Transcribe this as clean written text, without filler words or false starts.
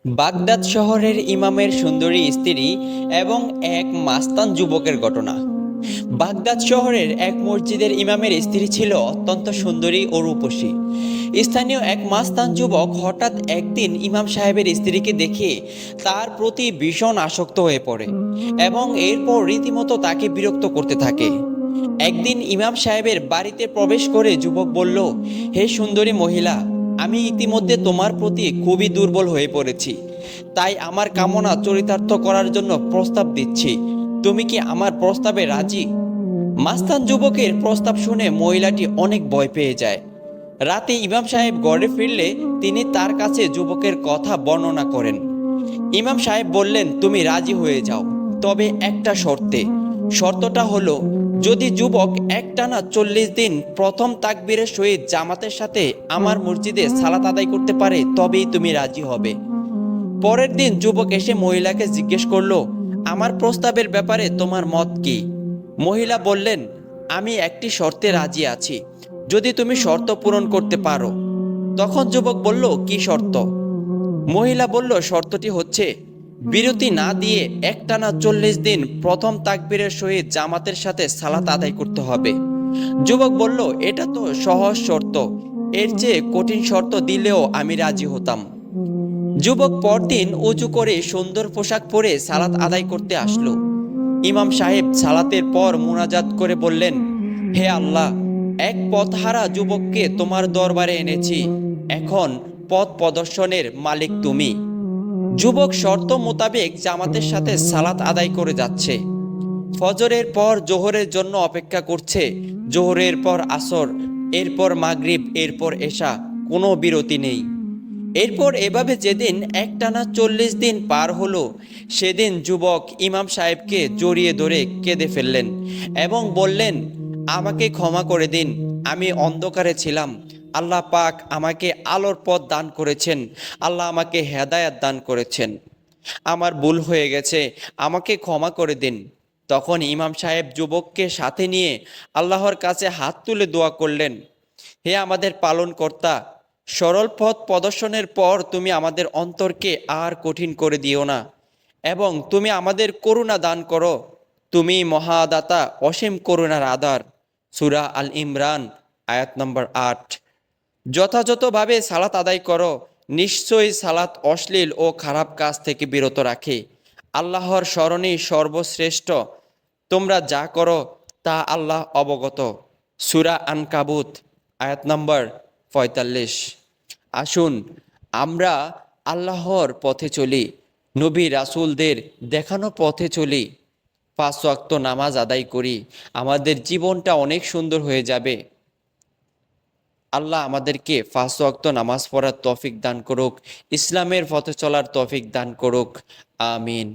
Baghdad শহরের ইমামের সুন্দরী স্ত্রী এবং এক মাস্তান যুবকের ঘটনা। বাগদাদ শহরের এক মসজিদের ইমামের স্ত্রী ছিল অত্যন্ত সুন্দরী ও রূপসী। স্থানীয় এক মাস্তান যুবক হঠাৎ একদিন ইমাম সাহেবের স্ত্রীকে দেখে তার প্রতি ভীষণ আসক্ত হয়ে পড়ে এবং এরপর রীতিমতো তাকে বিরক্ত করতে থাকে। একদিন ইমাম সাহেবের বাড়িতে প্রবেশ করে যুবক বলল, হে সুন্দরী মহিলা, আমি ইতিমধ্যে তোমার প্রতি খুবই দুর্বল হয়ে পড়েছি, তাই আমার কামনা চরিতার্থ করার জন্য প্রস্তাব দিচ্ছি। তুমি কি আমার প্রস্তাবে রাজি? মাস্তান যুবকের প্রস্তাব শুনে মহিলাটি অনেক ভয় পেয়ে যায়। রাতে ইমাম সাহেব ঘরে ফিরলে তিনি তার কাছে যুবকের কথা বর্ণনা করেন। ইমাম সাহেব বললেন, তুমি রাজি হয়ে যাও, তবে একটা শর্তে। শর্তটা হলো, যদি যুবক একটানা 40 দিন প্রথম তাকবীরের সহিত জামাতের সাথে আমার মসজিদে সালাত আদায় করতে পারে, তবেই তুমি রাজি হবে। পরের দিন যুবক এসে মহিলাকে জিজ্ঞেস করলো, আমার প্রস্তাবের ব্যাপারে তোমার মত কি? মহিলা বললেন, আমি একটি শর্তে রাজি আছি, যদি তুমি শর্ত পূরণ করতে পারো। তখন যুবক বলল, কি শর্ত? মহিলা বলল, শর্তটি হচ্ছে বিরতি না দিয়ে একটানা 40 দিন প্রথম তাকবীরের সহিত জামাতের সাথে সালাত আদায় করতে হবে। যুবক বলল, এটা তো সহজ শর্ত, এর চেয়ে কঠিন শর্ত দিলেও আমি রাজি হতাম। যুবক পরদিন উজু করে সুন্দর পোশাক পরে সালাত আদায় করতে আসলো। ইমাম সাহেব সালাতের পর মুনাজাত করে বললেন, হে আল্লাহ, এক পথহারা যুবককে তোমার দরবারে এনেছি, এখন পথ প্রদর্শনের মালিক তুমি। যুবক শর্ত মোতাবেক জামাতের সাথে সালাত আদায় করে যাচ্ছে। ফজরের পর জোহরের জন্য অপেক্ষা করছে, জোহরের পর আসর, এরপর মাগরিব, এরপর এশা, কোনো বিরতি নেই। এরপর এভাবে যেদিন একটানা 40 দিন পার হলো, সেদিন যুবক ইমাম সাহেবকে জড়িয়ে ধরে কেঁদে ফেললেন এবং বললেন, আমাকে ক্ষমা করে দিন, আমি অন্ধকারে ছিলাম, আল্লাহ পাক আমাকে আলোর পথ দান করেছেন, আল্লাহ আমাকে হেদায়াত দান করেছেন, আমার ভুল হয়ে গেছে, আমাকে ক্ষমা করে দিন। তখন ইমাম সাহেব যুবককে সাথে নিয়ে আল্লাহর কাছে হাত তুলে দোয়া করলেন, হে আমাদের পালনকর্তা, সরল পথ প্রদর্শনের পর তুমি আমাদের অন্তরকে আর কঠিন করে দিও না এবং তুমি আমাদের করুণা দান করো। তুমি মহাদাতা, অসীম করুণার আধার। সূরা আল ইমরান, আয়াত নম্বর 8। যথাযথভাবে সালাত আদায় করো, নিশ্চয়ই সালাত অশ্লীল ও খারাপ কাজ থেকে বিরত রাখে। আল্লাহর স্মরণই সর্বশ্রেষ্ঠ, তোমরা যা করো তা আল্লাহ অবগত। সূরা আনকাবুত, আয়াত নম্বর 45। আসুন আমরা আল্লাহর পথে চলি, নবী রাসূলদের দেখানো পথে চলি, 5 ওয়াক্ত নামাজ আদায় করি, আমাদের জীবনটা অনেক সুন্দর হয়ে যাবে। আল্লাহ আমাদেরকে 5 ওয়াক্ত নামাজ পড়ার তৌফিক দান করুক, ইসলামের পথে চলার তৌফিক দান করুক। আমিন।